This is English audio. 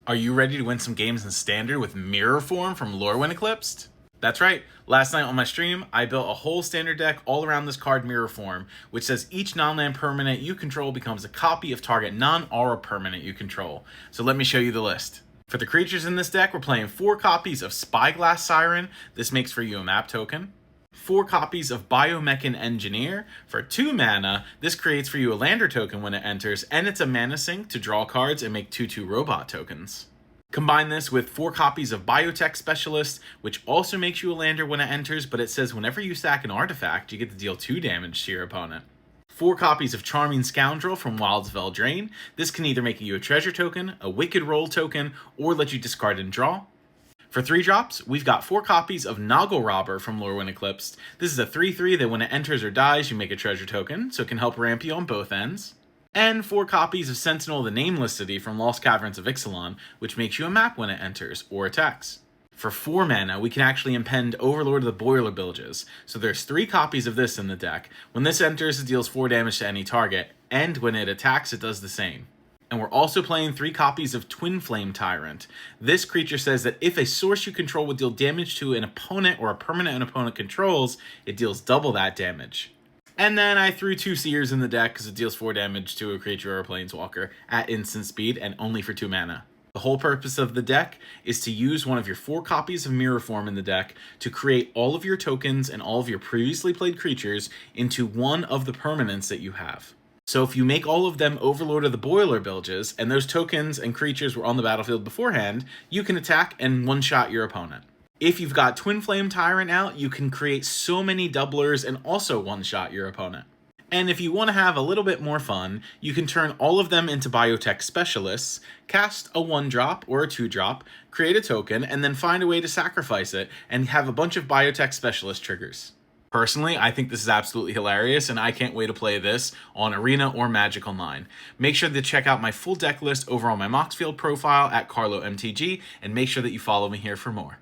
Are you ready to win some games in Standard with Mirrorform from Lorwyn Eclipsed? That's right, last night on my stream, I built a whole Standard deck all around this card Mirrorform, which says each non-land permanent you control becomes a copy of target non-aura permanent you control. So let me show you the list. For the creatures in this deck, we're playing 4 copies of Spyglass Siren. This makes for you a map token. 4 copies of Biomechan Engineer. For 2 mana, this creates for you a lander token when it enters, and it's a mana sink to draw cards and make 2/2 robot tokens. Combine this with 4 copies of Biotech Specialist, which also makes you a lander when it enters, but it says whenever you sack an artifact, you get to deal 2 damage to your opponent. 4 copies of Charming Scoundrel from Wild's Veldraine. This can either make you a treasure token, a Wicked Roll token, or let you discard and draw. For 3 drops, we've got 4 copies of Noggle Robber from Lorwyn Eclipsed. This is a 3/3 that when it enters or dies, you make a treasure token, so it can help ramp you on both ends. And 4 copies of Sentinel the Nameless City from Lost Caverns of Ixalan, which makes you a map when it enters or attacks. For 4 mana, we can actually impend Overlord of the Boiler Bilges, so there's 3 copies of this in the deck. When this enters, it deals 4 damage to any target, and when it attacks, it does the same. And we're also playing 3 copies of Twin Flame Tyrant. This creature says that if a source you control would deal damage to an opponent or a permanent an opponent controls, it deals double that damage. And then I threw 2 Seers in the deck because it deals 4 damage to a creature or a planeswalker at instant speed and only for 2 mana. The whole purpose of the deck is to use one of your 4 copies of Mirrorform in the deck to create all of your tokens and all of your previously played creatures into one of the permanents that you have. So if you make all of them Overlord of the Boiler Bilges, and those tokens and creatures were on the battlefield beforehand, you can attack and one-shot your opponent. If you've got Twin Flame Tyrant out, you can create so many doublers and also one-shot your opponent. And if you want to have a little bit more fun, you can turn all of them into Biotech Specialists, cast a 1-drop or a 2-drop, create a token, and then find a way to sacrifice it and have a bunch of Biotech Specialist triggers. Personally, I think this is absolutely hilarious, and I can't wait to play this on Arena or Magic Online. Make sure to check out my full deck list over on my Moxfield profile at Carlo MTG, and make sure that you follow me here for more.